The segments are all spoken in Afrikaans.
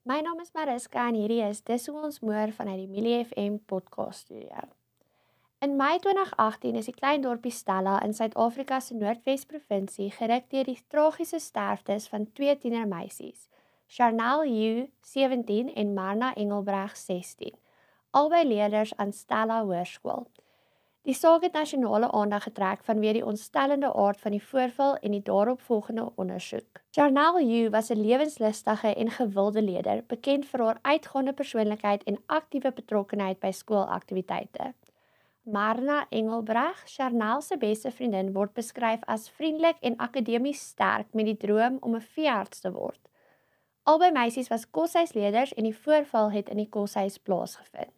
My naam is Mariska en hierdie is Dis Hoe Ons Moor vanuit die Milie FM podcast studio. In Mei 2018 is die klein dorpie Stella in Suid-Afrika se Noordwes provinsie geruk deur die tragiese sterftes van twee tienermeisies, Charnel Yu, 17 en Marna Engelbreg, 16, albei leerders aan Stella Hoërskool. Die saak het nasionale aandag getrek vanweë die ontstellende aard van die voorval en die daaropvolgende ondersoek. Charnel Yu was 'n lewenslustige en gewilde leerder, bekend vir haar uitgaande persoonlikheid en aktiewe betrokkenheid by skoolaktiwiteite. Marna Engelbreg, Charnel se beste vriendin, word beskryf as vriendelik en akademies sterk met die droom om 'n veearts te word. Albei meisies was koshuisleerders en die voorval het in die koshuis plaasgevind.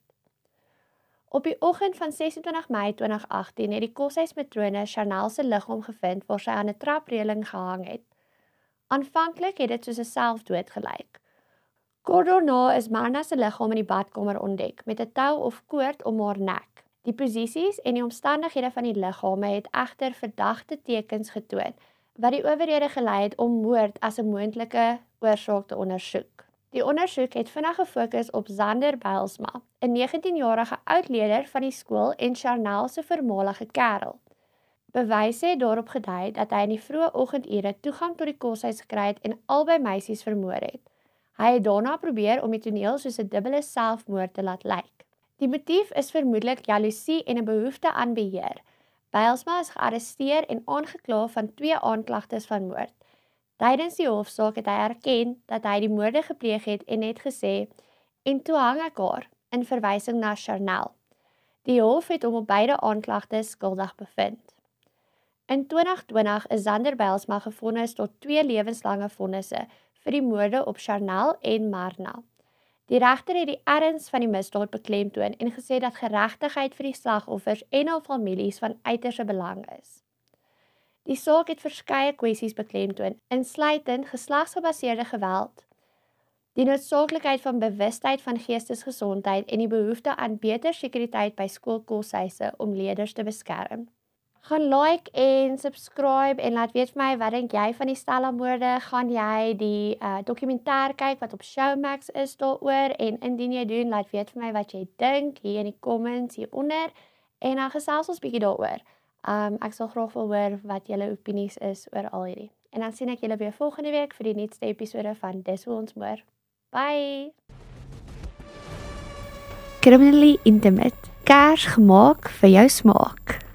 Op die oggend van 26 Mei 2018 het die koshuismatrone Charnel se liggaam gevind waar sy aan 'n trapreëling gehang het. Aanvanklik het dit soos 'n selfdood gelyk. Kort daarna is Marna se liggaam in die badkamer ontdek met 'n tou of koord om haar nek. Die posisies en die omstandighede van die liggame het egter verdagte tekens getoon wat die owerhede gelei het om moord as 'n moontlike oorsaak te ondersoek. Die ondersoek het vinnig gefokus op Zander Bylsma, 'n 19-jarige oud-leerder van die skool en Charnel se voormalige kerel. Bewyse het daarop gedui dat hy in die vroeë oggendure toegang tot die koshuis gekry het en albei meisies vermoor het. Hy het daarna probeer om die toneel soos 'n dubbele selfmoord te laat lyk. Die motief is vermoedelik jaloesie en 'n behoefte aan beheer. Bylsma is gearresteer en aangekla van 2 aanklagtes van moord. Tydens die hofsaak het hy erken dat hy die moorde gepleeg het en het gesê, "En toe hang ek haar," in verwysing na Charnel. Die hof het hom op beide aanklagtes skuldig bevind. In 2020 is Zander Bylsma gevonnis tot 2 lewenslange vonnisse vir die moorde op Charnel en Marna. Die regter het die erns van die misdaad beklemtoon en gesê dat geregtigheid vir die slagoffers en hul families van uiterste belang is. Die saak het verskeie kwessies beklemtoon, insluitend geslagsgebaseerde geweld, die noodsaaklikheid van bewustheid van geestesgesondheid en die behoefte aan beter sekuriteit by skoolkoshuise om leerders te beskerm. Gaan like en subscribe en laat weet vir my wat dink jy van die Stella-moorde. Gaan jy die dokumentêr kyk wat op Showmax is daaroor en indien jy doen, laat weet vir my wat jy dink hier in die comments hieronder en dan gesels ons bietjie daaroor. Ek sal graag wil hoor wat julle opinies is oor al hierdie. En dan sien ek julle weer volgende week vir die nuutste episode van Dis Hoe Ons Moor. Bye! Criminally Intimate. Kers gemaak vir jou smaak.